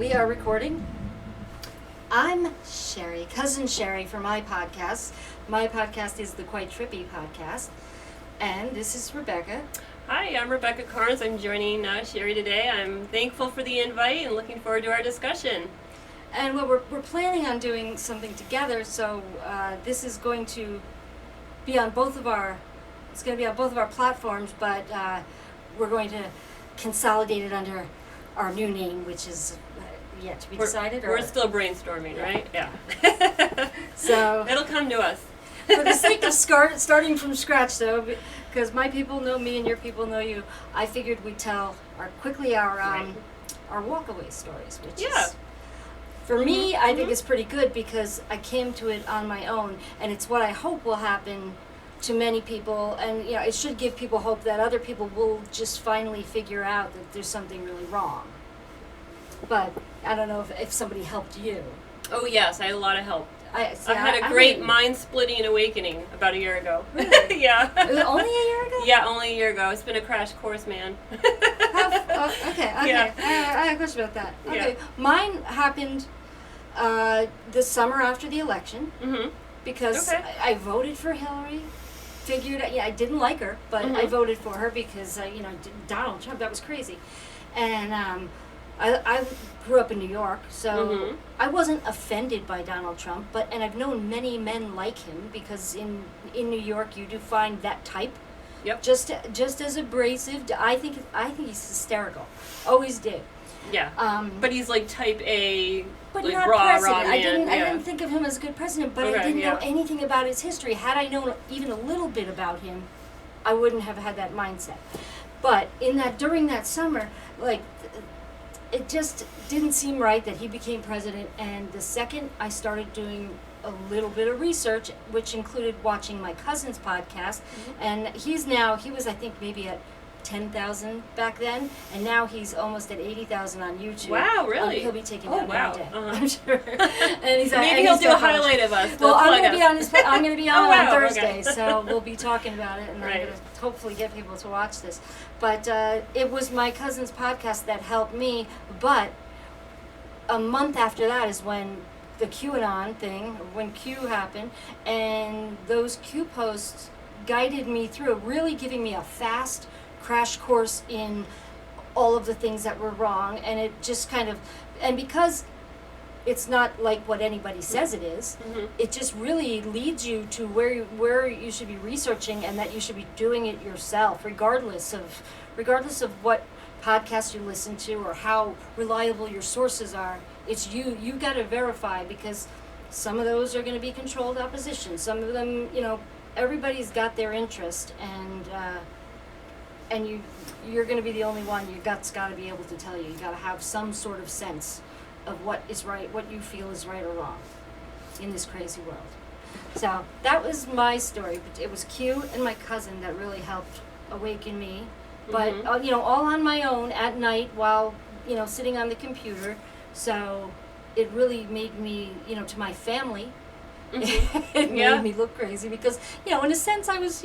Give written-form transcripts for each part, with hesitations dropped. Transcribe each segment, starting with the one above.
We are recording. I'm Sherry, cousin Sherry for my podcast. My podcast is the Quite Trippy podcast. And this is Rebecca. Hi, I'm Rebecca Carnes. I'm joining Sherry today. I'm thankful for the invite and looking forward to our discussion. And we're planning on doing something together, so this is going to be on both of our, it's going to be on both of our platforms, but we're going to consolidate it under our new name, which is yet to be decided. We're still brainstorming, right? Yeah. So it'll come to us. For the sake of starting from scratch, though, because my people know me and your people know you, I figured we'd tell our Walkaway stories, which is, for me, I think it's pretty good because I came to it on my own, and it's what I hope will happen to many people, and it should give people hope that other people will just finally figure out that there's something really wrong. But I don't know if somebody helped you. Oh yes, I had a lot of help. I had had a great mind-splitting awakening about a year ago. Really? Yeah. Only a year ago? Yeah, only a year ago. It's been a crash course, man. Okay. Yeah. I have a question about that. Okay. Yeah. Mine happened this summer after the election because I voted for Hillary. Figured, I didn't like her, but I voted for her because, Donald Trump, that was crazy. And I grew up in New York, so I wasn't offended by Donald Trump, and I've known many men like him because in New York you do find that type. Yep. Just as abrasive. I think he's hysterical. Always did. Yeah. But he's like type A, but like not raw president. man. I didn't think of him as a good president, but I didn't know anything about his history. Had I known even a little bit about him, I wouldn't have had that mindset. But during that summer, it just didn't seem right that he became president. And the second I started doing a little bit of research, which included watching my cousin's podcast, and he was, I think, maybe at 10,000 back then, and now he's almost at 80,000 on YouTube. Wow, really? He'll be taking that one day, I'm sure. And maybe he'll do a highlight of us. Well, I'm going to be on on Thursday, okay. So we'll be talking about it, and I'm going to hopefully get people to watch this. But it was my cousin's podcast that helped me. But a month after that is when the Qanon thing, when Q happened, and those Q posts guided me through, really giving me a fast crash course in all of the things that were wrong, and it just and because it's not like what anybody says it is, it just really leads you to where you should be researching, and that you should be doing it yourself, regardless of what podcast you listen to or how reliable your sources are. It's you got to verify, because some of those are going to be controlled opposition. Some of them, everybody's got their interest, and you're going to be the only one. Your gut's got to be able to tell you. You got to have some sort of sense of what is right, what you feel is right or wrong in this crazy world. So that was my story. But it was Q and my cousin that really helped awaken me. But all on my own at night while sitting on the computer. So it really made me, to my family, it made me look crazy because in a sense I was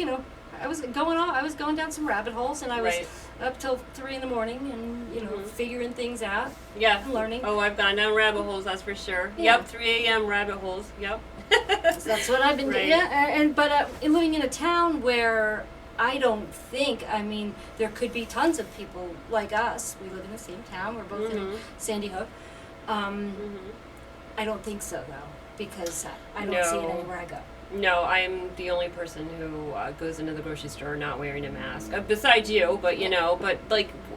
going down some rabbit holes, and I was up till 3 a.m. and figuring things out. Yeah. And learning. Oh, I've gone down rabbit holes, that's for sure. Yeah. Yep, 3 a.m. rabbit holes. Yep. So that's what I've been doing. Yeah, but living in a town where I don't think, there could be tons of people like us. We live in the same town. We're both in Sandy Hook. I don't think so, though, because I don't see it anywhere I go. No, I'm the only person who goes into the grocery store not wearing a mask. Besides you, but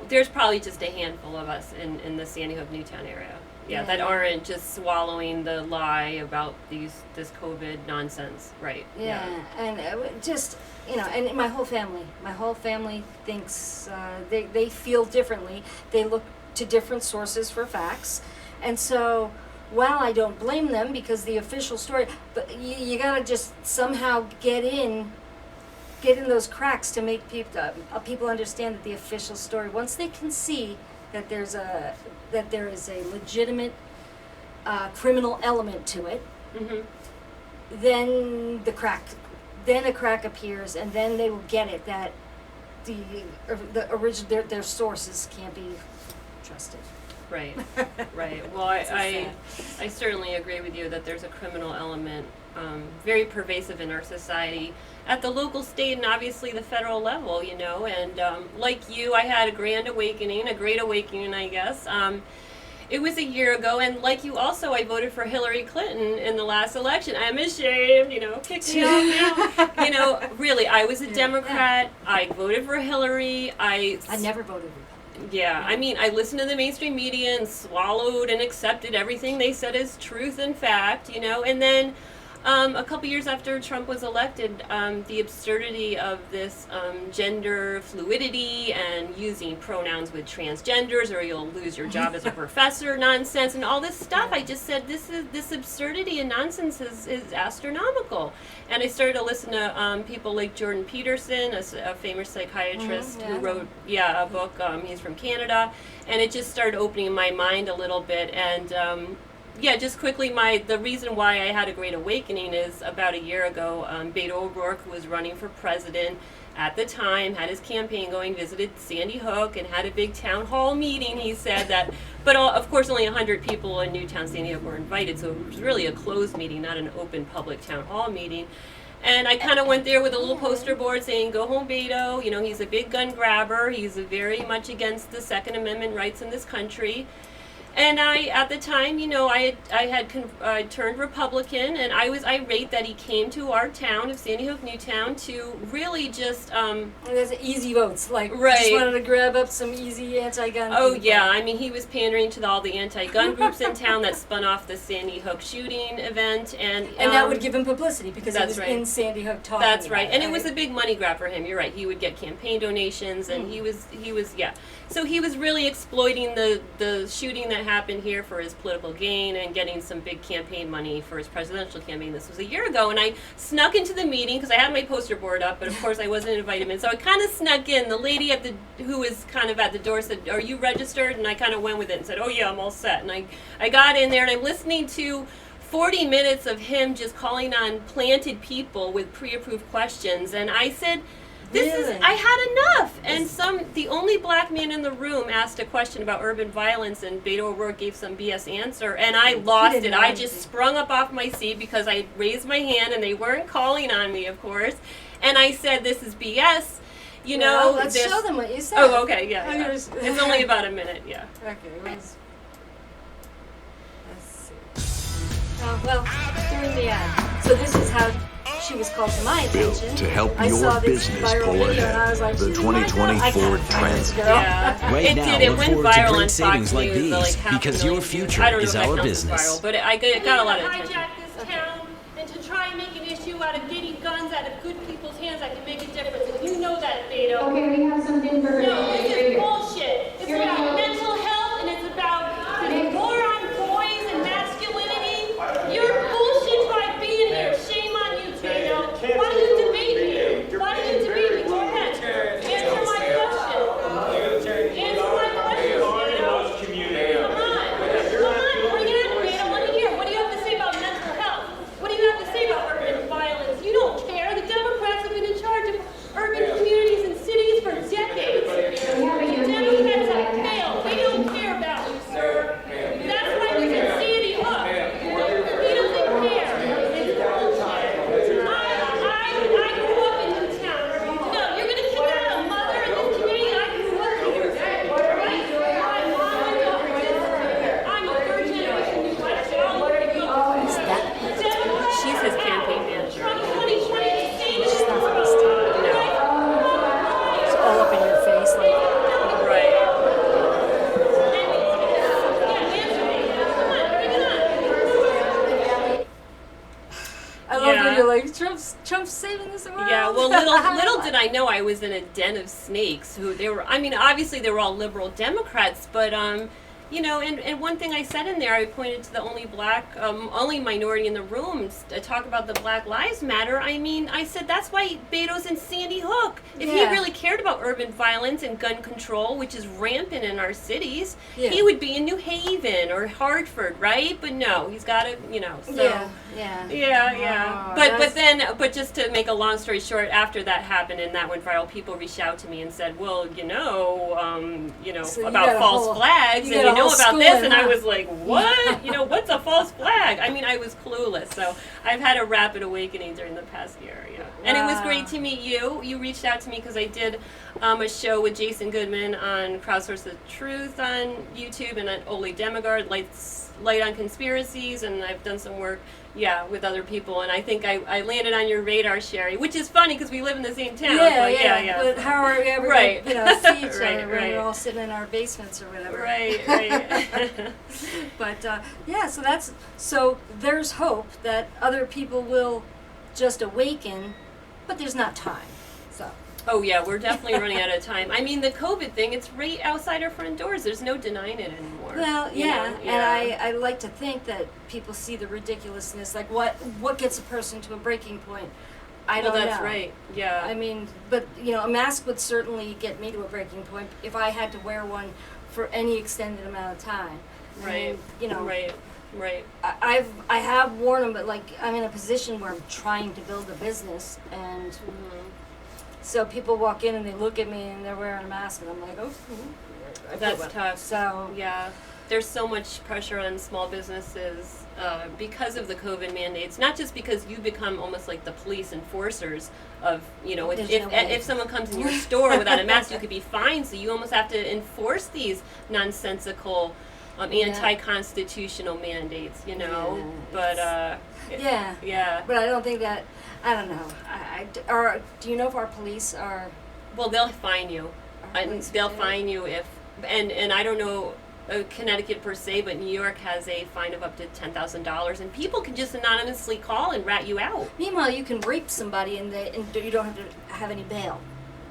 there's probably just a handful of us in the Sandy Hook, Newtown area. Yeah, that aren't just swallowing the lie about this COVID nonsense, right? Yeah. And just, and my whole family thinks, they feel differently. They look to different sources for facts. And so, while I don't blame them, because the official story, but you gotta just somehow get in those cracks to make people understand that the official story, once they can see that there is a legitimate criminal element to it, then a crack appears, and then they will get it that the original their sources can't be trusted. Right, right. Well, I certainly agree with you that there's a criminal element very pervasive in our society at the local, state, and obviously the federal level, you know. And like you, I had a great awakening, I guess. It was a year ago, and like you also, I voted for Hillary Clinton in the last election. I'm ashamed, you know, kick me off now. You know, really, I was a Democrat. I voted for Hillary. I never voted Republican. Yeah, I mean, I listened to the mainstream media and swallowed and accepted everything they said as truth and fact, you know, and then a couple years after Trump was elected, the absurdity of this gender fluidity and using pronouns with transgenders or you'll lose your job as a professor nonsense and all this stuff, I just said this absurdity and nonsense is astronomical. And I started to listen to people like Jordan Peterson, a famous psychiatrist who wrote a book. He's from Canada, and it just started opening my mind a little bit. And just quickly, the reason why I had a great awakening is about a year ago, Beto O'Rourke was running for president at the time, had his campaign going, visited Sandy Hook, and had a big town hall meeting. He said that, but of course only 100 people in Newtown, Sandy Hook were invited, so it was really a closed meeting, not an open public town hall meeting. And I kind of went there with a little poster board saying, "Go home, Beto." You know, he's a big gun grabber. He's very much against the Second Amendment rights in this country. And I, at the time, you know, I had turned Republican, and I was irate that he came to our town of Sandy Hook, Newtown, to really just There's easy votes, like right. Just wanted to grab up some easy anti-gun. Oh people. yeah, I mean, he was pandering to all the anti-gun groups in town that spun off the Sandy Hook shooting event, and that would give him publicity because he was right. in Sandy Hook talking. That's right, about and it was a big money grab for him. You're right. He would get campaign donations, and he was So he was really exploiting the shooting that happened here for his political gain and getting some big campaign money for his presidential campaign. This was a year ago, and I snuck into the meeting because I had my poster board up, but of course I wasn't invited in. So I kind of snuck in. The lady who was kind of at the door said, "Are you registered?" And I kind of went with it and said, "Oh yeah, I'm all set." And I got in there, and I'm listening to 40 minutes of him just calling on planted people with pre-approved questions, and I said, I had enough. And the only black man in the room asked a question about urban violence, and Beto O'Rourke gave some BS answer, and I lost it. I just sprung up off my seat because I raised my hand, and they weren't calling on me, of course. And I said, "This is BS." You know, let's show them what you said. Oh, okay, yeah. It's only about a minute, yeah. Okay, let's see. Well, during the ad. So this is how she was called to my attention. To help I your saw this business viral pull video, ahead, and I was like, the "She's 2020 my girl." Ford Transit. Yeah. Right now, It look went forward to viral on great savings Fox like News, these, half a because your million views. future I don't know is if that our counts as business. viral, but it got a lot of attention. Hijack this town and to try and make an issue out of getting guns out of good people's hands that can make a difference. And you know that, Beto. Okay, we have something for her. No, this is bullshit. It's Here we about go. mental health and it's about the war on boys and masculinity. You're bullshit by being here. Shame on you, Beto. Why do you debate me? Why do you debate me? Go ahead. Answer my question. Answer my question, Beto. Come on, bring it up, Beto. Let me hear. What do you have to say about mental health? What do you have to say about urban violence? You don't care. The Democrats have been in charge of urban communities and cities for decades. The Democrats have failed. They don't care about you, sir. That's why he's in Sandy Hook. He doesn't care. It's bullshit. I grew up in Newtown. No, you're going to kick out a mother in this community. I grew up here. Right? My mom and daughter did. I'm a third generation Newtown. I'll look at you. Democrats She's his campaign manager. from 2020 to Sandy She's not from Hook. this town. It's all up in your face, like. Right. I love Yeah. when you're like, Trump's saving this world. Yeah, well, little did I know I was in a den of snakes. Obviously they were all liberal Democrats, but you know, and one thing I said in there, I pointed to the only minority in the room talk about the Black Lives Matter. I mean, I said that's why Beto's in Sandy Hook. If he Yeah. really cared about urban violence and gun control, which is rampant in our cities, Yeah. he would be in New Haven or Hartford, right? But no, he's got to, you know. So. Yeah. Yeah. Oh, But just to make a long story short, after that happened and that went viral, people reached out to me and said, "Well, So you about got a false whole- flags, you and got know Well, about this, schooling, and I huh? was like, what? What's a false flag? I mean, I was clueless. So I've had a rapid awakening during the past year. Yeah, and it was great to meet you. You reached out to me because I did a show with Jason Goodman on Crowdsource the Truth on YouTube, and at Ole Demigard, Light on Conspiracies, and I've done some work, with other people, and I think I landed on your radar, Sherry, which is funny because we live in the same town. Yeah. But how are we ever Right. going to see each Right, other when right. we're all sitting in our basements or whatever? Right. But so there's hope that other people will just awaken, but there's not time. So. Oh yeah, we're definitely running out of time. I mean, the COVID thing, it's right outside our front doors. There's no denying it anymore. Well, you know? and I like to think that people see the ridiculousness, like what gets a person to a breaking point. I don't know. That's right. Yeah. I mean, but a mask would certainly get me to a breaking point if I had to wear one for any extended amount of time. Right. I mean, Right. I have worn them, but like I'm in a position where I'm trying to build a business, and so people walk in and they look at me and they're wearing a mask, and I'm like, oh, That's tough. So yeah, there's so much pressure on small businesses because of the COVID mandates. Not just because you become almost like the police enforcers of, if someone comes in your store without a mask, you could be fined. So you almost have to enforce these nonsensical, anti-constitutional mandates. Yeah, but yeah. But I don't think that. I don't know. Do you know if our police are? Well, they'll fine you. They'll fine you if, and I don't know Connecticut per se, but New York has a fine of up to $10,000, and people can just anonymously call and rat you out. Meanwhile, you can rape somebody and you don't have to have any bail.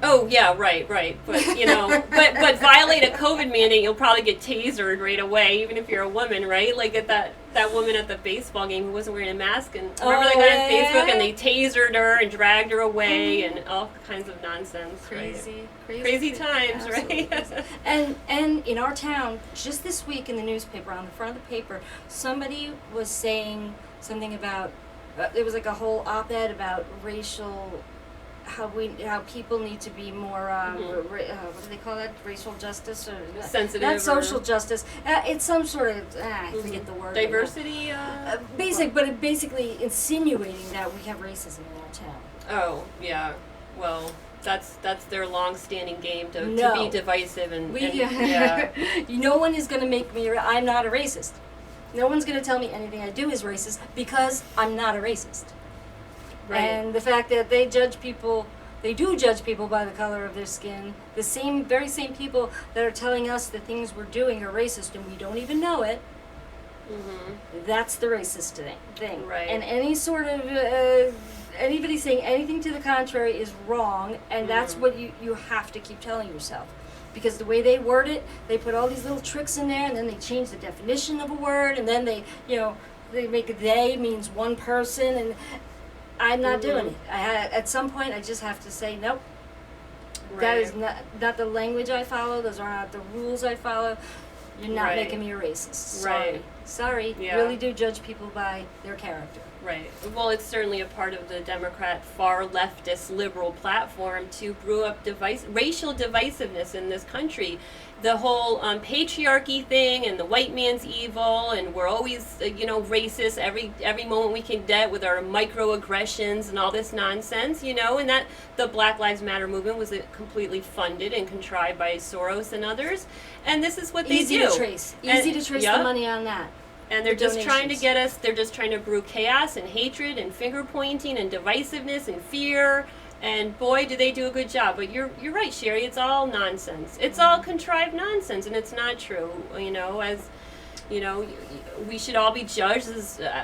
Oh yeah, right. But but violate a COVID mandate, you'll probably get tasered right away, even if you're a woman, right? Like at that woman at the baseball game who wasn't wearing a mask, and remember they got on Facebook and they tasered her and dragged her away and all kinds of nonsense. Crazy times, absolutely. right? And in our town, just this week in the newspaper, on the front of the paper, somebody was saying something about there was like a whole op-ed about racial. How people need to be more what do they call that, racial justice or sensitive, not social justice, it's some sort of I forget the word, diversity, but it basically insinuating that we have racism in our town. Oh yeah, well that's their long-standing game to be divisive and No one is going to make me I'm not a racist. No one's going to tell me anything I do is racist because I'm not a racist. Right. And the fact that they do judge people by the color of their skin, the very same people that are telling us the things we're doing are racist and we don't even know it, that's the racist thing. Right. And any sort of, anybody saying anything to the contrary is wrong, and that's what you have to keep telling yourself. Because the way they word it, they put all these little tricks in there, and then they change the definition of a word, and then they make they means one person, and I'm not doing it. At some point, I just have to say, nope. Right. That is not the language I follow. Those are not the rules I follow. You're not making me a racist. Sorry. Yeah. Really do judge people by their character. Right. Well, it's certainly a part of the Democrat far leftist liberal platform to brew up racial divisiveness in this country. The whole patriarchy thing and the white man's evil, and we're always racist every moment we can get with our microaggressions and all this nonsense, and that the Black Lives Matter movement was completely funded and contrived by Soros and others, and this is what they do. Easy to trace the money on that. And they're just trying to get us, they're just trying to brew chaos and hatred and finger pointing and divisiveness and fear. And boy, do they do a good job. But you're right, Sherry, it's all nonsense. It's all contrived nonsense, and it's not true. We should all be judged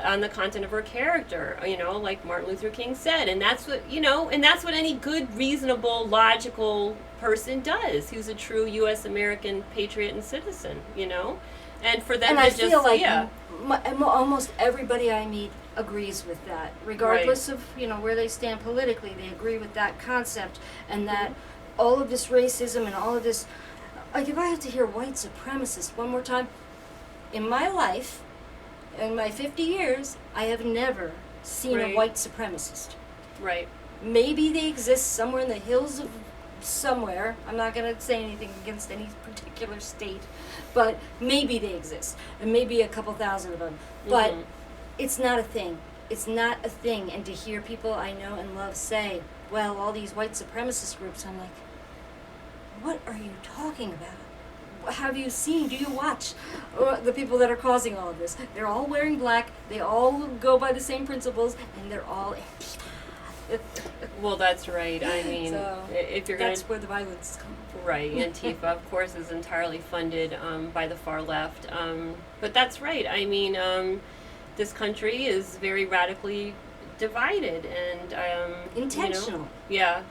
on the content of our character, like Martin Luther King said. And that's what, and that's what any good, reasonable, logical person does, who's a true U.S. American patriot and citizen, And for them I feel like almost everybody I meet agrees with that, regardless of where they stand politically. They agree with that concept, and that all of this racism and all of this. Like, if I have to hear white supremacist one more time, in my life, in my 50 years, I have never seen a white supremacist. Right. Maybe they exist somewhere in the hills of somewhere. I'm not going to say anything against any particular state, but maybe they exist, and maybe a couple thousand of them. But it's not a thing. It's not a thing. And to hear people I know and love say, well, all these white supremacist groups, I'm like, what are you talking about? Have you seen, do you watch the people that are causing all of this? They're all wearing black, they all go by the same principles, and they're all Antifa. Well, that's right. I mean, So, if you're going that's where the violence comes from. Right, Antifa, of course, is entirely funded by the far left. But that's right. I mean, this country is very radically divided, and Intentional. Yeah.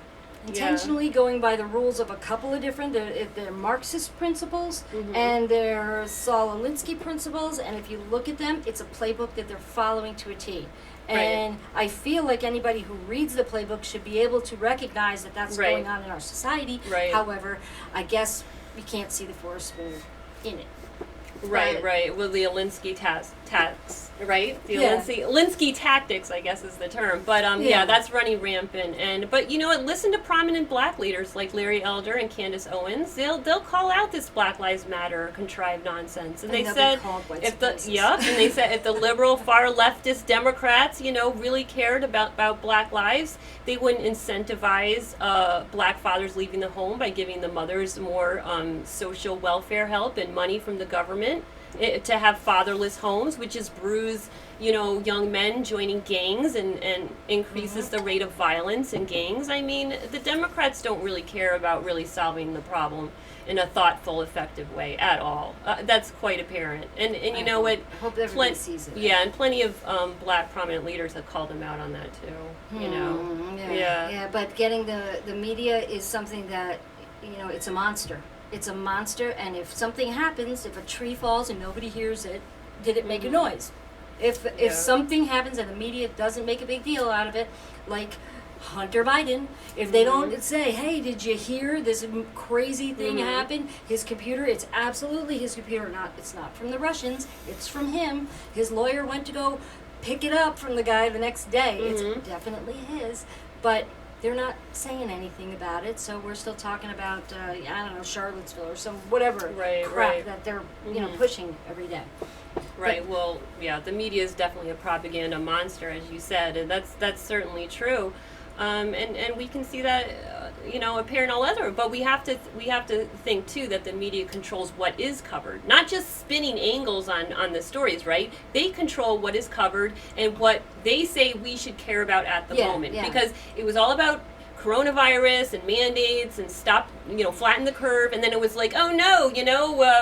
Intentionally going by the rules of a couple of different, they're Marxist principles and they're Saul Alinsky principles, and if you look at them, it's a playbook that they're following to a T. And I feel like anybody who reads the playbook should be able to recognize that that's going on in our society. However, I guess we can't see the forest in it. Right. Well, the Alinsky tats, right? The Alinsky tactics, I guess, is the term. But that's running rampant. But you know what? Listen to prominent black leaders like Larry Elder and Candace Owens. They'll call out this Black Lives Matter contrived nonsense. And they said if the liberal far leftist Democrats, really cared about Black lives, they wouldn't incentivize black fathers leaving the home by giving the mothers more social welfare help and money from the government. To have fatherless homes, which is bruise, young men joining gangs and increases the rate of violence in gangs. I mean, the Democrats don't really care about really solving the problem in a thoughtful, effective way at all. That's quite apparent. And you know what? I hope everybody sees it. Yeah, and plenty of black prominent leaders have called them out on that too. Yeah, but getting the media is something that, it's a monster. It's a monster, and if something happens, if a tree falls and nobody hears it, did it make a noise? If something happens and the media doesn't make a big deal out of it, like Hunter Biden, if they don't say, hey, did you hear this crazy thing happen? His computer, it's absolutely his computer. It's not from the Russians, it's from him. His lawyer went to go pick it up from the guy the next day. It's definitely his, but they're not saying anything about it, so we're still talking about, Charlottesville or some whatever crap that they're, pushing every day. Right. Well, yeah, the media is definitely a propaganda monster, as you said, and that's certainly true. And we can see that, appear in all other. But we have to think too that the media controls what is covered, not just spinning angles on the stories. Right? They control what is covered and what they say we should care about at the moment. Because it was all about coronavirus and mandates and flatten the curve, and then it was like, oh no,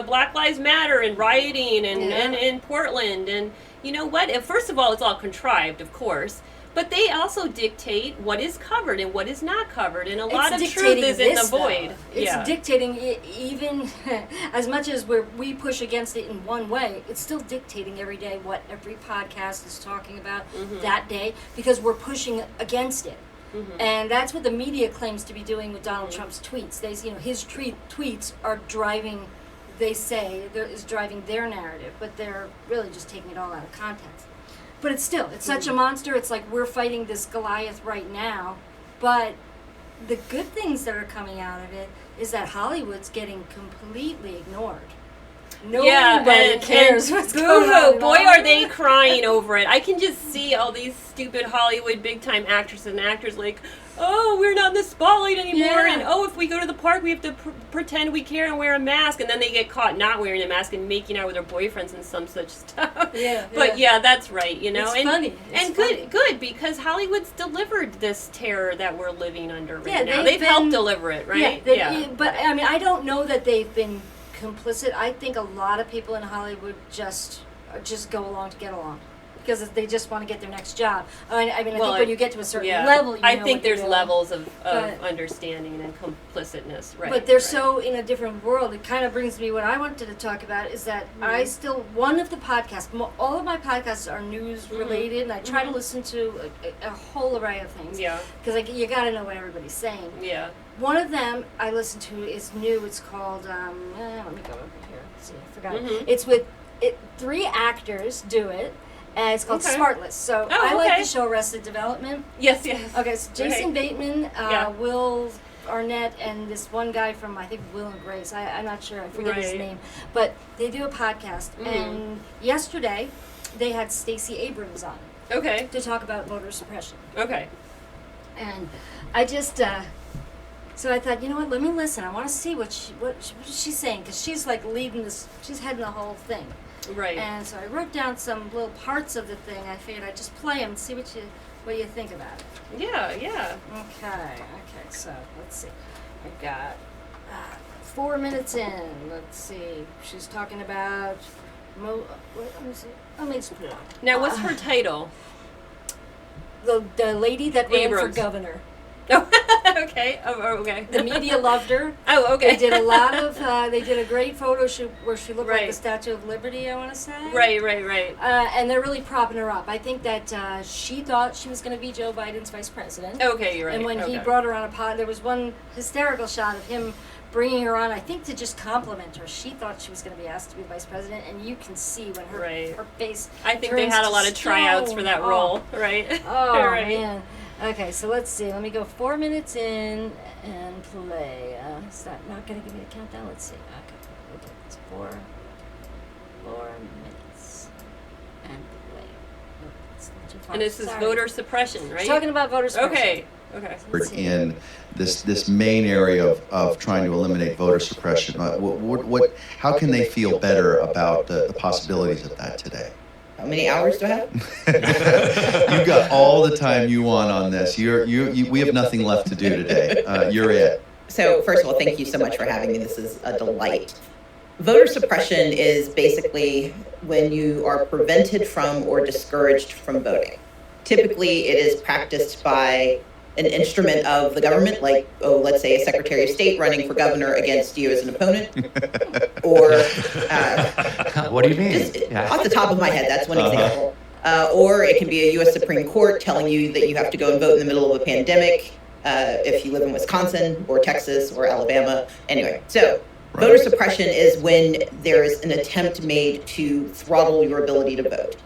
Black Lives Matter and rioting and in Portland, and you know what? And first of all, it's all contrived, of course. But they also dictate what is covered and what is not covered, and a lot of truth is in the void. It's dictating it, even as much as we push against it in one way. It's still dictating every day what every podcast is talking about that day, because we're pushing against it. And that's what the media claims to be doing with Donald Trump's tweets. His tweets are driving, they say, is driving their narrative, but they're really just taking it all out of context. But it's such a monster. It's like we're fighting this Goliath right now. But the good things that are coming out of it is that Hollywood's getting completely ignored. Nobody cares what's going on. Boy, are they crying over it. I can just see all these stupid Hollywood big-time actresses and actors like, oh, we're not in the spotlight anymore, and oh, if we go to the park, we have to pretend we care and wear a mask, and then they get caught not wearing a mask and making out with their boyfriends and some such stuff. But that's right, It's funny. Good, because Hollywood's delivered this terror that we're living under right now. They've helped deliver it, right? But I mean, I don't know that they've been complicit. I think a lot of people in Hollywood just go along to get along, because they just want to get their next job. I think when you get to a certain level, I think there's levels of understanding and complicitness, right? But they're so in a different world. It kind of brings me what I wanted to talk about is that one of the podcasts, all of my podcasts are news related, and I try to listen to a whole array of things. Yeah. Because you got to know what everybody's saying. Yeah. One of them I listen to is new. It's called, let me go over here. Let's see, I forgot it. It's with 3 actors do it. And it's called Smartless. I like the show Arrested Development. Yes. Okay, so Jason Bateman, Will Arnett and this one guy from, I think, Will and Grace. I'm not sure. I forget his Right. name. But they do a podcast. Mhm. And yesterday, they had Stacey Abrams on Okay. to talk about voter suppression. Okay. And I just, so I thought, you know what, let me listen. I want to see what she's saying. Because she's like leading this, she's heading the whole thing. Right. And so I wrote down some little parts of the thing. I figured I'd just play them and see what you think about it. Yeah. Yeah. Okay, so let's see. I got 4 minutes in. Let's see. She's talking about. Let me see. Let me just put it on. Now, what's her title? The lady that ran for Abrams. governor. Oh, okay. Oh, okay. The media loved her. Oh, okay. They did a lot of. They did a great photo shoot where she looked like Right. the Statue of Liberty. I want to say. Right. And they're really propping her up. I think that she thought she was going to be Joe Biden's vice president. Okay, you're right. And when he brought her on a pod, there was one hysterical shot of him bringing her on, I think, to just compliment her. She thought she was going to be asked to be vice president, and you can see when her Right. her face. I think they turns had a to lot of tryouts for that stone. role, right? Oh Right. man. Okay, so let's see. Let me go 4 minutes in and play. Is that not going to give me the countdown? Let's see. Okay, we'll do this. 4 minutes and play. Oh, it's not too far. And this is Sorry. voter suppression, right? She's talking about voter suppression. Okay. Let's see. in this main area of trying to eliminate voter suppression. How can they feel better about the possibilities of that today? How many hours do I have? You've got all the time you want on this. We have nothing left to do today. You're it. So first of all, thank you so much for having me. This is a delight. Voter suppression is basically when you are prevented from or discouraged from voting. Typically, it is practiced by an instrument of the government, like, let's say a Secretary of State running for governor against you as an opponent, or What do you mean? just off the top of my head, that's one example. Or it can be a U.S. Supreme Court telling you that you have to go and vote in the middle of a pandemic if you live in Wisconsin or Texas or Alabama. Anyway, so voter suppression is when there is an attempt made to throttle your ability to vote.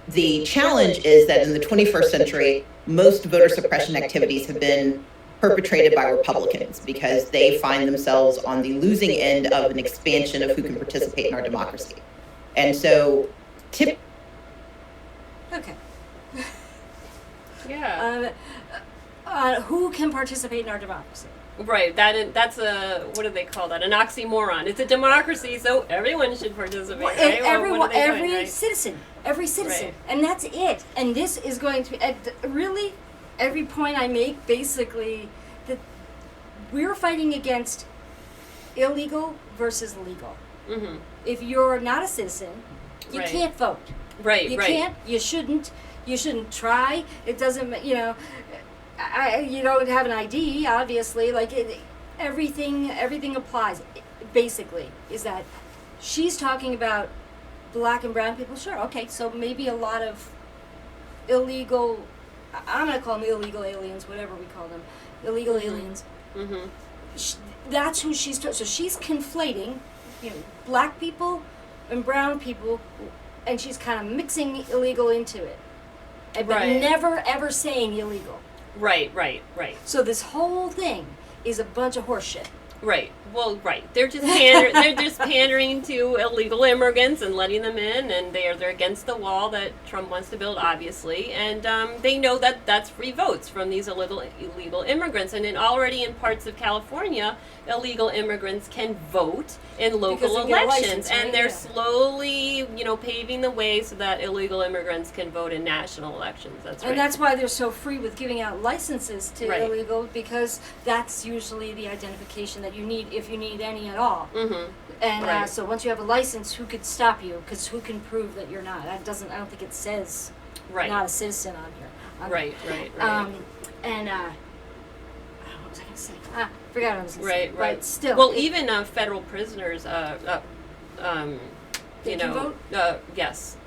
The challenge is that in the 21st century, most voter suppression activities have been perpetrated by Republicans because they find themselves on the losing end of an expansion of who can participate in our democracy. And so, Okay. Yeah. Who can participate in our democracy? Right. That's a, what do they call that? An oxymoron. It's a democracy, so everyone should participate, right? Well, what are they doing, right? Citizen, Right. and that's it. And this is going to be really every point I make. Basically, that we're fighting against illegal versus legal. Mm-hmm. If you're not a citizen, you Right. can't vote. Right. You right. can't. You shouldn't. You shouldn't try. It doesn't. You know, you don't have an ID. Obviously, like everything applies. Basically, is that she's talking about black and brown people? Sure, okay, so maybe a lot of illegal, I'm going to call them illegal aliens, whatever we call them, illegal aliens. Mm-hmm. That's who she's so she's conflating, black people and brown people, and she's kind of mixing illegal into it, but Right. never ever saying illegal. Right. So this whole thing is a bunch of horse shit. Right. Well, right. They're just pandering to illegal immigrants and letting them in, and they're against the wall that Trump wants to build, obviously, and they know that that's free votes from these illegal immigrants, and already in parts of California, illegal immigrants can vote in local Because they get a elections, license, right? and they're Yeah. slowly, paving the way so that illegal immigrants can vote in national elections. That's right. And that's why they're so free with giving out licenses to Right. illegal, because that's usually the identification that you need, if you need any at all. Mm-hmm. And Right. so once you have a license, who could stop you? Because who can prove that you're not? I don't think it says Right. not a citizen on here. Right. And what was I going to say? Forgot what I was going to say. Right. But still. Well, even federal prisoners, They can vote? Yes.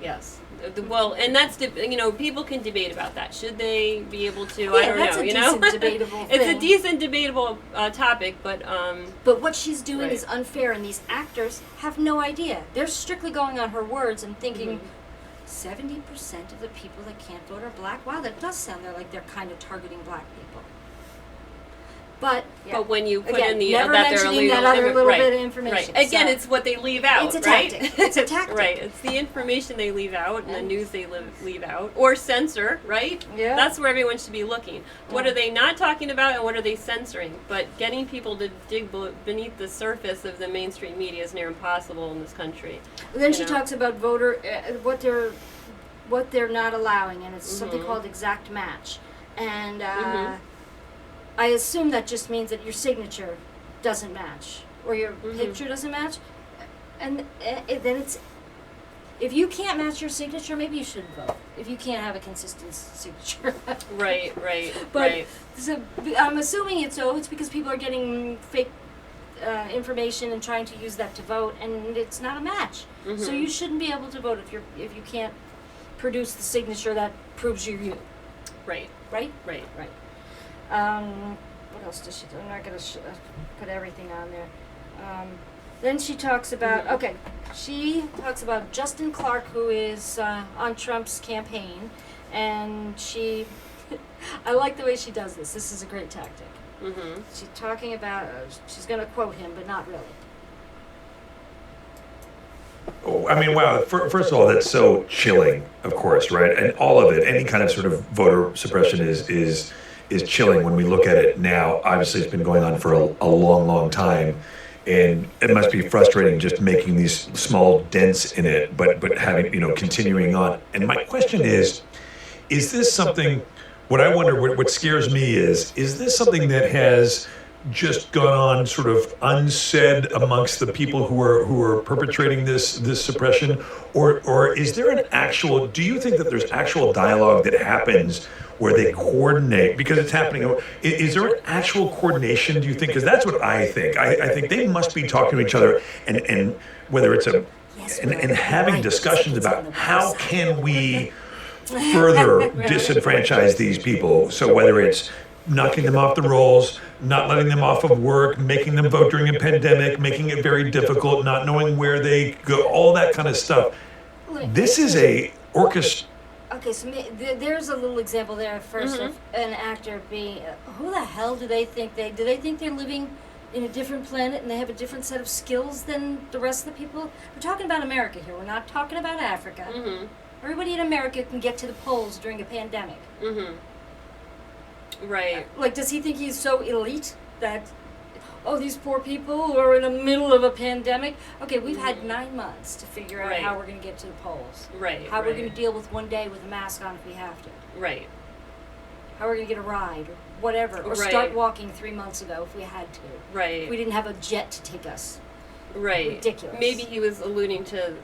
Well, and that's people can debate about that. Should they be able to? Yeah, I don't that's know. a You know, decent debatable it's thing. a decent debatable topic, but But what she's doing Right. is unfair, and these actors have no idea. They're strictly going on her words and thinking 70% of the people that can't vote are black. Wow, that does sound like they're kind of targeting black people. But yeah. But when you put Again, in the never that they're mentioning illegal, that other little right, bit of information. right. Again, So it's what they leave out. it's a right? tactic. It's a tactic. Right. It's the information they leave out and the news they leave out or censor. Right. Yeah. That's where everyone should be looking. What Yeah. are they not talking about and what are they censoring? But getting people to dig beneath the surface of the mainstream media is near impossible in this country. Then you she know? talks about voter what they're not allowing, and it's something called exact match. And I assume that just means that your signature doesn't match or your picture doesn't match. And then it's, if you can't match your signature, maybe you shouldn't vote. If you can't have a consistent signature. Right. But Right. so I'm assuming it's because people are getting fake information and trying to use that to vote, and it's not a match. So you shouldn't be able to vote if you can't produce the signature that proves you're you. Right. Right? Right. Right. What else does she do? I'm not going to put everything on there. Then she talks about, she talks about Justin Clark, who is on Trump's campaign, and she, I like the way she does this. This is a great tactic. She's talking about, she's going to quote him, but not really. Oh, I mean, wow. First of all, that's so chilling, of course, right? And all of it, any kind of sort of voter suppression is chilling when we look at it now. Obviously, it's been going on for a long, long time. And it must be frustrating just making these small dents in it, but having, continuing on. And my question is this something, what I wonder, what scares me is this something that has just gone on sort of unsaid amongst the people who are perpetrating this suppression, or is there an actual, do you think that there's actual dialogue that happens where they coordinate, because it's happening? Is there an actual coordination, do you think? Because that's what I think. I think they must be talking to each other, and whether it's and having discussions about how can we further disenfranchise these people. So whether it's knocking them off the rolls, not letting them off of work, making them vote during a pandemic, making it very difficult, not knowing where they go, all that kind of stuff. This is a orchestra. Okay, so there's a little example there first of an actor being, who the hell do they think they're living in a different planet and they have a different set of skills than the rest of the people? We're talking about America here, we're not talking about Africa. Everybody in America can get to the polls during a pandemic. Right. Like, does he think he's so elite that, these poor people who are in the middle of a pandemic? Okay, we've had 9 months to figure out how we're going to get to the polls. Right. How we're going to deal with one day with a mask on if we have to. Right. How we're going to get a ride or whatever. Or start walking 3 months ago if we had to. Right. If we didn't have a jet to take us. Right. Ridiculous. Maybe he was alluding to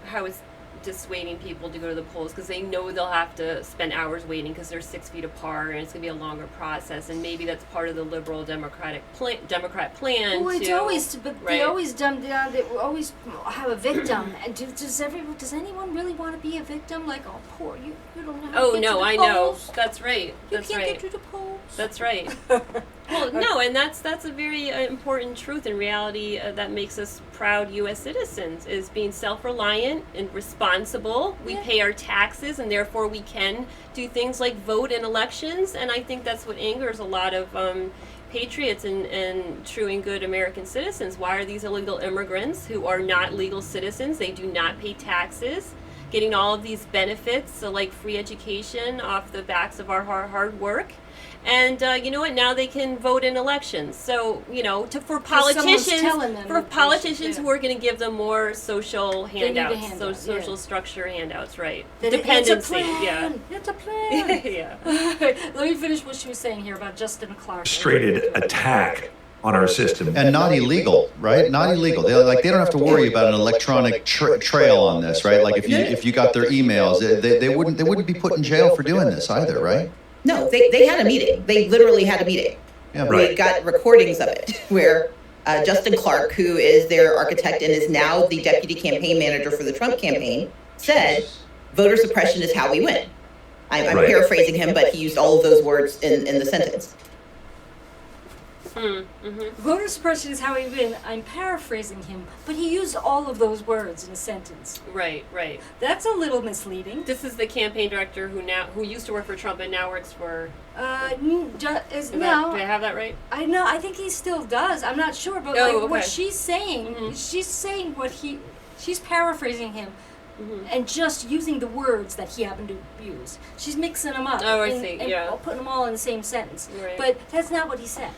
how it's dissuading people to go to the polls because they know they'll have to spend hours waiting because they're 6 feet apart and it's going to be a longer process, and maybe that's part of the liberal Democrat plan. Well, it's always, but they always dumb down. They always have a victim. And does anyone really want to be a victim? Like, oh, poor you don't know. How to get to the I polls. know. That's right. You That's can't right. get to the polls. That's right. Well, no, and that's a very important truth in reality that makes us proud U.S. citizens, is being self-reliant and responsible. We pay our taxes, and therefore we can do things like vote in elections, and I think that's what angers a lot of patriots and true and good American citizens. Why are these illegal immigrants who are not legal citizens? They do not pay taxes, getting all of these benefits, so like free education off the backs of our hard work. And you know what? Now they can vote in elections. So for politicians who are going to give them more social handouts, social structure handouts, right? Dependency, It's a plan. yeah. Let me finish what she was saying here about Justin Clark. Frustrated attack on our system. And not illegal, right? Not illegal. They don't have to worry about an electronic trail on this, right? Like if you got their emails, they wouldn't be put in jail for doing this either, right? No, they had a meeting. They literally had a meeting. Yeah, We got recordings of it where Justin Clark, who is their architect and is now the deputy campaign manager for the Trump campaign, said, voter suppression is how we win. I'm paraphrasing him, but he used all of those words in the sentence. Voter suppression is how he win. I'm paraphrasing him, but he used all of those words in a sentence. Right. That's a little misleading. This is the campaign director who used to work for Trump and now works for. Do I have that right? I know. I think he still does. I'm not sure, but what she's saying, she's saying she's paraphrasing him, and just using the words that he happened to use. She's mixing them up. Oh, I see. And putting them all in the same sentence. Right. But that's not what he said.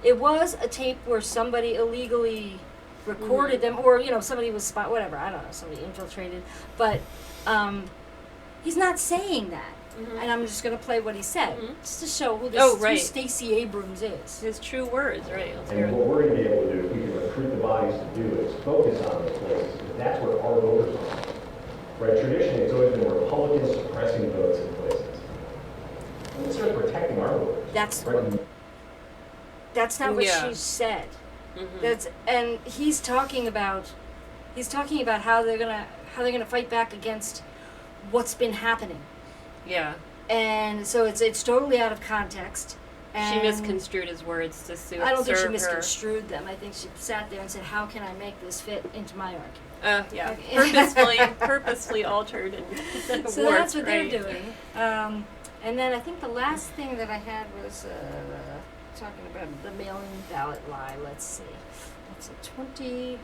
It was a tape where somebody illegally recorded them, or somebody was whatever. I don't know. Somebody infiltrated, but he's not saying that. And I'm just going to play what he said, just to show who Stacey Abrams is. His true words, right? And what we're going to be able to do, if we can recruit the bodies to do, is focus on those places, because that's where our voters are. Right? Traditionally, it's always been Republicans suppressing votes in places. And let's start protecting our voters. That's not what she said. And he's talking about how they're gonna fight back against what's been happening. Yeah. And so it's totally out of context. And she misconstrued his words to suit I don't think she serve her. misconstrued them. I think she sat there and said, "How can I make this fit into my argument?" Purposefully altered and so warped, that's what right? they're doing. And then I think the last thing that I had was talking about the mail-in ballot lie. Let's see. That's a 29:39.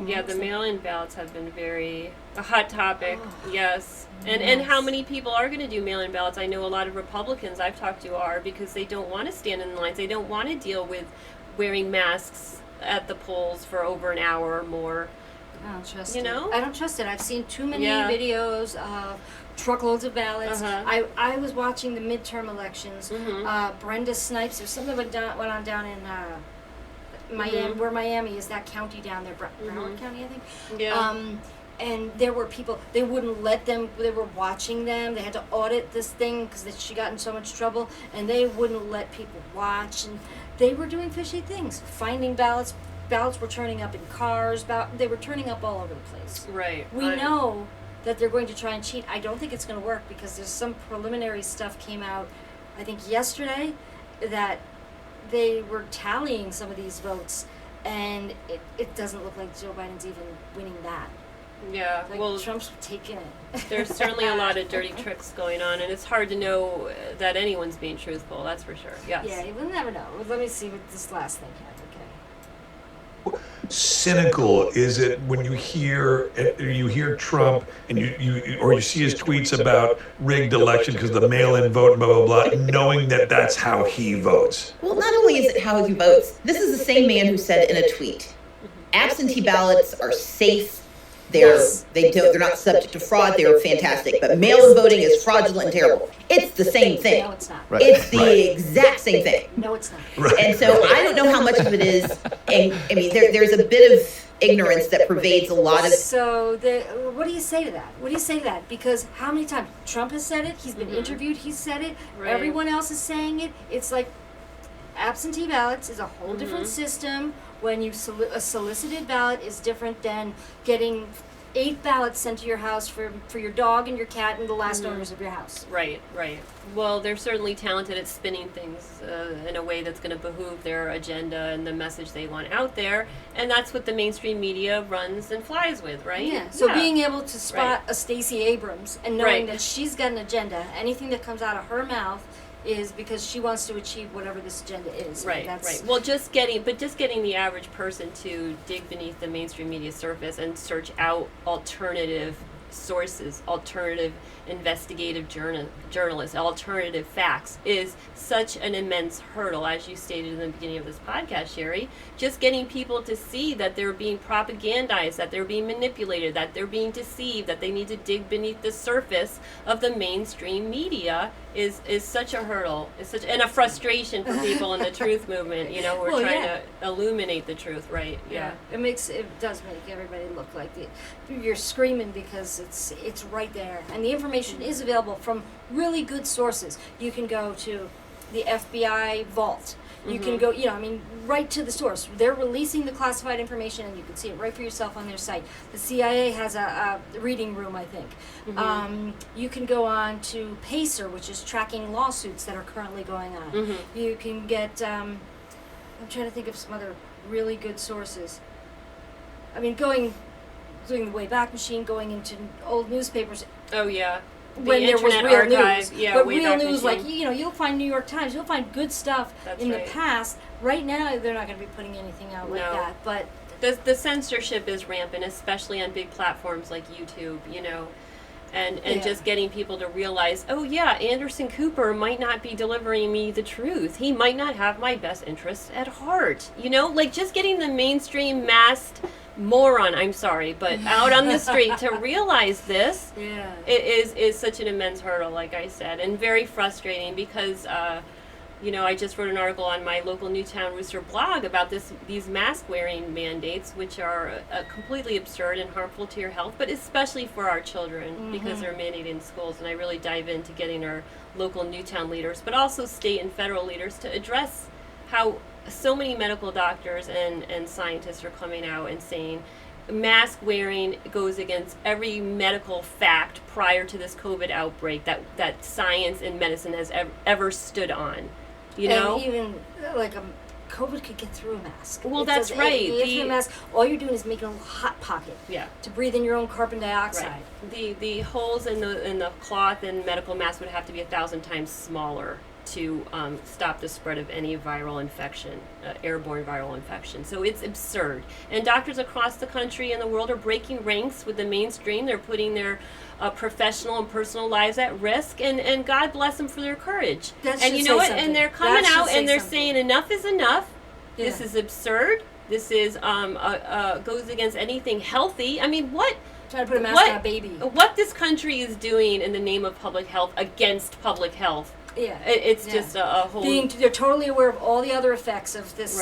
Yeah, the mail-in ballots have been a hot topic. Yes, and how many people are going to do mail-in ballots? I know a lot of Republicans I've talked to are, because they don't want to stand in the lines. They don't want to deal with wearing masks at the polls for over an hour or more. I don't trust it. I don't trust it. I've seen too many videos of truckloads of ballots. I was watching the midterm elections. Brenda Snipes, there's something went on down in Miami, where Miami is, that county down there, Broward County, I think. Yeah. And there were people, they wouldn't let them, they were watching them, they had to audit this thing because she got in so much trouble, and they wouldn't let people watch, and they were doing fishy things, finding ballots were turning up in cars, they were turning up all over the place. Right. We know that they're going to try and cheat. I don't think it's going to work, because there's some preliminary stuff came out, I think yesterday, that they were tallying some of these votes, and it doesn't look like Joe Biden's even winning that. Yeah, like Trump's taking it. There's certainly a lot of dirty tricks going on, and it's hard to know that anyone's being truthful, that's for sure. Yes. Yeah, we'll never know. Let me see what this last thing had. Okay. Cynical is it when you hear Trump and you see his tweets about rigged election because the mail-in vote and blah blah blah, knowing that that's how he votes. Well, not only is it how he votes, this is the same man who said in a tweet, absentee ballots are safe. They're not subject to fraud. They're fantastic. But mail-in voting is fraudulent and terrible. It's the same thing. No, it's not. Right. It's the exact same thing. No, it's not. Right. And so I don't know how much of it is. And I mean, there's a bit of ignorance that pervades a lot of. So what do you say to that? What do you say to that? Because how many times Trump has said it? He's been interviewed. He's said it. Right. Everyone else is saying it. It's like absentee ballots is a whole different system. When you a solicited ballot is different than getting 8 ballots sent to your house for your dog and your cat and the last owners of your house. Right. Well, they're certainly talented at spinning things in a way that's going to behoove their agenda and the message they want out there, and that's what the mainstream media runs and flies with, right? Yeah. So being able to spot a Stacey Abrams and knowing that she's got an agenda, anything that comes out of her mouth is because she wants to achieve whatever this agenda is. Right. Well, just getting the average person to dig beneath the mainstream media surface and search out alternative sources, alternative investigative journalists, alternative facts is such an immense hurdle, as you stated in the beginning of this podcast, Sherry. Just getting people to see that they're being propagandized, that they're being manipulated, that they're being deceived, that they need to dig beneath the surface of the mainstream media is such a hurdle. It's and a frustration for people in the truth movement, who are trying to illuminate the truth, right? Yeah. It does make everybody look like you're screaming because it's right there, and the information is available from really good sources. You can go to the FBI vault. You can go, right to the source. They're releasing the classified information, and you can see it right for yourself on their site. The CIA has a reading room, I think. You can go on to PACER, which is tracking lawsuits that are currently going on. You can get, I'm trying to think of some other really good sources. I mean, doing the Wayback Machine, going into old newspapers. Oh, yeah. When there was Internet real Archive, news. yeah, But Wayback real news, Machine. like, you'll find New York Times, you'll find good stuff in the past. Right now, they're not going to be putting anything out like that. But the censorship is rampant, especially on big platforms like YouTube, and just getting people to realize, oh yeah, Anderson Cooper might not be delivering me the truth. He might not have my best interests at heart. Like just getting the mainstream masked moron, I'm sorry, but out on the street to realize this it is such an immense hurdle, like I said, and very frustrating because I just wrote an article on my local Newtown Rooster blog about these mask wearing mandates, which are completely absurd and harmful to your health, but especially for our children because they're mandated in schools. And I really dive into getting our local Newtown leaders, but also state and federal leaders, to address how so many medical doctors and scientists are coming out and saying mask wearing goes against every medical fact prior to this COVID outbreak that science and medicine has ever stood on. And even like COVID could get through a mask. Well, that's right. You get through a mask. All you're doing is making a little hot pocket. To breathe in your own carbon dioxide. Right. The holes in the cloth and medical mask would have to be 1,000 times smaller to stop the spread of any viral infection, airborne viral infection. So it's absurd. And doctors across the country and the world are breaking ranks with the mainstream. They're putting their professional and personal lives at risk, and God bless them for their courage. And you know what? And they're coming out and they're saying enough is enough. This is absurd. This is goes against anything healthy. I mean, what? Trying to put a mask on a baby. What this country is doing in the name of public health against public health. It's just a whole. They're totally aware of all the other effects of this,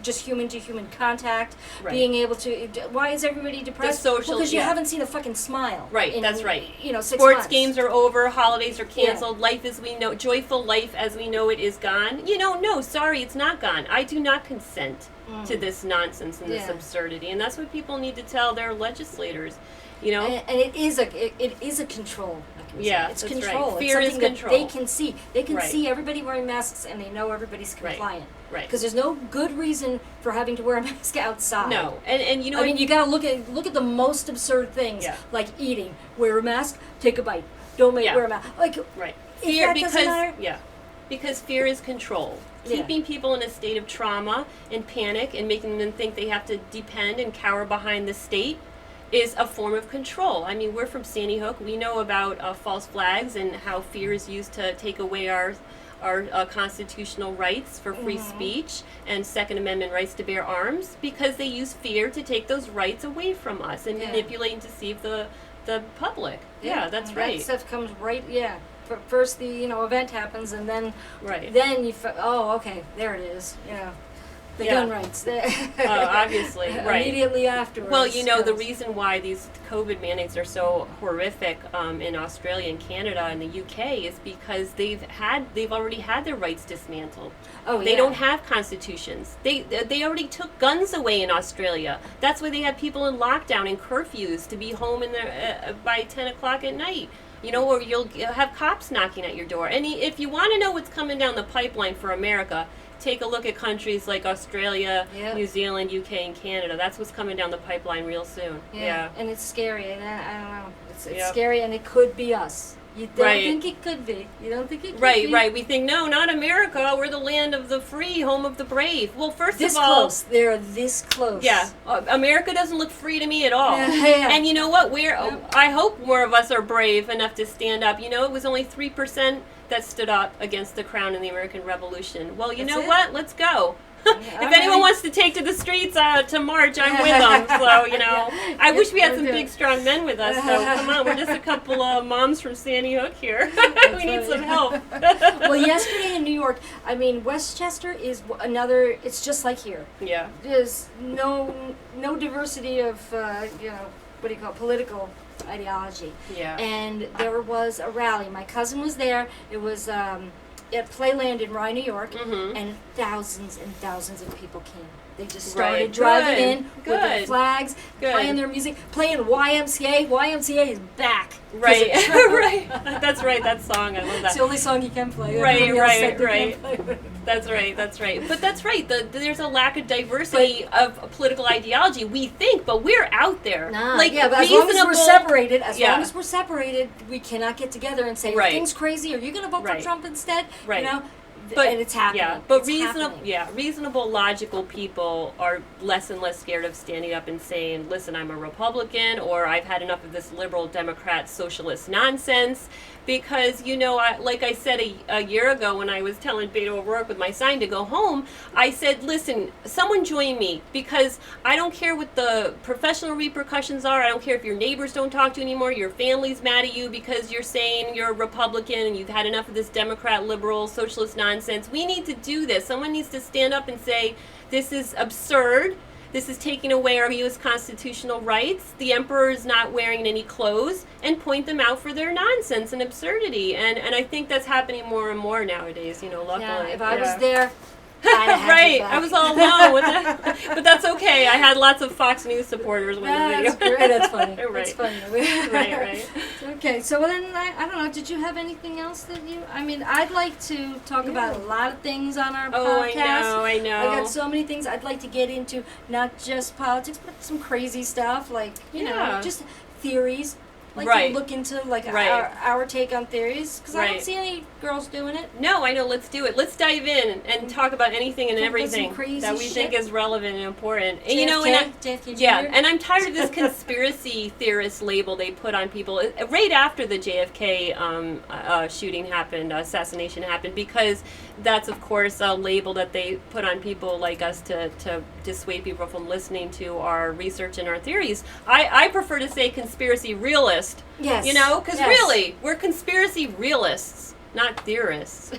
just human to human contact. Being able to. Why is everybody depressed? Because you haven't seen a fucking smile. Right. That's right. 6 Sports months. games are over. Holidays are canceled. Life as we know, joyful life as we know it, is gone. No, sorry, it's not gone. I do not consent to this nonsense and this absurdity, and that's what people need to tell their legislators. And it is a control mechanism. Yeah, it's that's control. Right. Fear it's is something control. That they can see. They can see everybody wearing masks, and they know everybody's compliant. Right. Because there's no good reason for having to wear a mask outside. No, and I mean, you got to look at the most absurd things, like eating. Wear a mask. Take a bite. Don't wear a mask. Like fear, doesn't matter, because fear is control. Keeping people in a state of trauma and panic and making them think they have to depend and cower behind the state is a form of control. I mean, we're from Sandy Hook. We know about false flags and how fear is used to take away our constitutional rights for free speech and Second Amendment rights to bear arms, because they use fear to take those rights away from us and manipulate and deceive the public. Yeah, that's right. That stuff comes first the event happens, and then you okay, there it is. The gun rights. Obviously, right. Immediately afterwards. Well, the reason why these COVID mandates are so horrific in Australia and Canada and the UK is because they've already had their rights dismantled. They don't have constitutions. They already took guns away in Australia. That's why they have people in lockdown and curfews to be home by 10 o'clock at night. Or you'll have cops knocking at your door. And if you want to know what's coming down the pipeline for America, take a look at countries like Australia, New Zealand, UK, and Canada. That's what's coming down the pipeline real soon. Yeah. And it's scary. And I don't know. It's scary, and it could be us. You don't think it could be. You don't think it could be. Right. We think, no, not America. We're the land of the free, home of the brave. Well, first of all... Close. They're this close. Yeah. America doesn't look free to me at all. And you know what? I hope more of us are brave enough to stand up. It was only 3% that stood up against the Crown and the American Revolution. Well, you know what? Let's go. If anyone wants to take to the streets to march, I'm with them. So, I wish we had some big, strong men with us. So, come on, we're just a couple of moms from Sandy Hook here. We need some help. Well, yesterday in New York, Westchester is another, it's just like here. Yeah. There's no diversity of, political ideology. Yeah. And there was a rally. My cousin was there. It was at Playland in Rye, New York, Mhm. and thousands of people came. They just Right. started driving Good. in with their Good. flags, Good. playing their music, playing YMCA. YMCA is back. 'Cause Right, of Trump. right. That's right. That song, I love that. It's the only song you can play. Right, Everybody else right, said they right. can't play. That's right. That's right. But that's right. There's a lack of diversity of political ideology. We think, but we're out there. Nah, like yeah, but as long as we're reasonable- separated, Yeah. we cannot get together and say, Right. "Are things crazy? Are you going to vote Right. for Trump instead?" Right. You know, But and it's happening. yeah, but It's reasonable, happening. reasonable, logical people are less and less scared of standing up and saying, "Listen, I'm a Republican," or "I've had enough of this liberal Democrat socialist nonsense." Because like I said a year ago when I was telling Beto O'Rourke with my sign to go home, I said, "Listen, someone join me because I don't care what the professional repercussions are. I don't care if your neighbors don't talk to you anymore. Your family's mad at you because you're saying you're a Republican and you've had enough of this Democrat, liberal, socialist nonsense. We need to do this. Someone needs to stand up and say, this is absurd. This is taking away our U.S. constitutional rights. The emperor is not wearing any clothes," and point them out for their nonsense and absurdity. And I think that's happening more and more nowadays, luckily. Yeah, if I was there, I'd have Right, your back. I was all alone with that, but that's okay. I had lots of Fox News supporters with the video. That's great. That's funny. Right. That's funny. Right. Okay, so then I don't know. Did you have anything else that you? I mean, I'd like to talk about a lot of things on our Oh, podcast. I know. I got so many things I'd like to get into, not just politics, but some crazy stuff like Yeah. just theories. Like Right. to look into like Right. our take on theories because I don't Right. see any girls doing it. No, I know. Let's do it. Let's dive in and talk about anything and Talk about some everything crazy that we think shit. is relevant and important. And, JFK Jr. yeah, and I'm tired of this conspiracy theorist label they put on people right after the JFK shooting happened, assassination happened, because that's of course a label that they put on people like us to dissuade people from listening to our research and our theories. I prefer to say conspiracy realist. Yes. Because Yes. really, we're conspiracy realists, not theorists.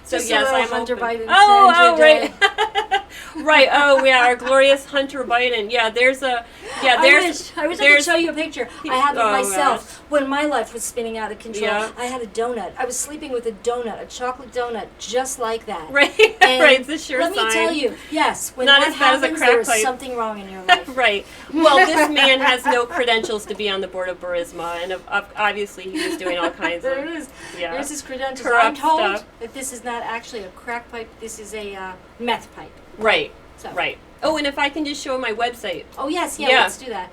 So Just a yes, little I'm Hunter open. Biden Oh, Sandra right. Right. Oh, yeah. Our glorious Hunter Biden. Yeah. There's. I wish I could there's- show you a picture. I have of Oh, myself when my life was spinning out of control. Yeah. I had a donut. I was sleeping with a donut, a chocolate donut, just like that. Right. And Right. It's a sure let sign. me tell you, yes, when Not that as bad as a happens, crack there is pipe. something wrong in your life. Right. Well, this man has no credentials to be on the board of Burisma, and obviously he was doing all kinds There of. it is. Yeah. There's his credentials. Corrupt I'm told stuff. that this is not actually a crack pipe. This is a meth pipe. Right. So. Right. Oh, and if I can just show my website. Oh yes, Yeah. let's do that.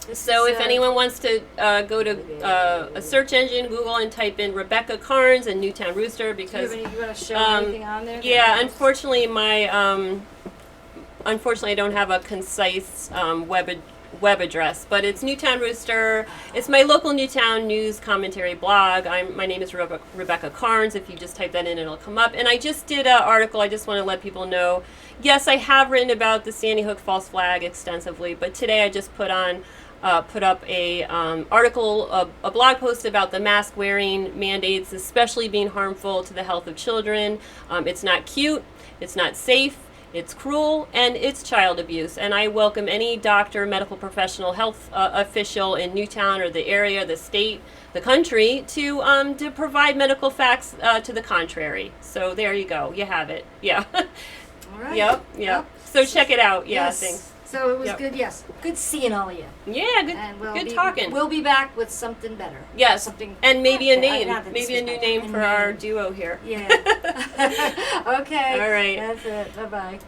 This So is, if anyone wants to go to a search engine, Google, and type in Rebecca Carnes and Newtown Rooster, do you, because want to show um, anything on there? yeah, unfortunately I don't have a concise web address, but it's Newtown Rooster. It's my local Newtown news commentary blog. My name is Rebecca Carnes. If you just type that in, it'll come up. And I just did an article. I just want to let people know. Yes, I have written about the Sandy Hook false flag extensively, but today I just put up a article, a blog post about the mask wearing mandates, especially being harmful to the health of children. It's not cute. It's not safe. It's cruel, and it's child abuse. And I welcome any doctor, medical professional, health official in Newtown or the area, the state, the country to provide medical facts to the contrary. So there you go. You have it. Yeah. All right. Yep. So check it out. Yeah. Yes. Thanks. So it was Yep. good. Yes. Good seeing all of you. Yeah. Good. And Good talking. We'll be back with something better. Yes. Something. And maybe a not name. that this Maybe a was new bad. name A for our name. duo here. Yeah. Okay. All right. That's it. Bye bye.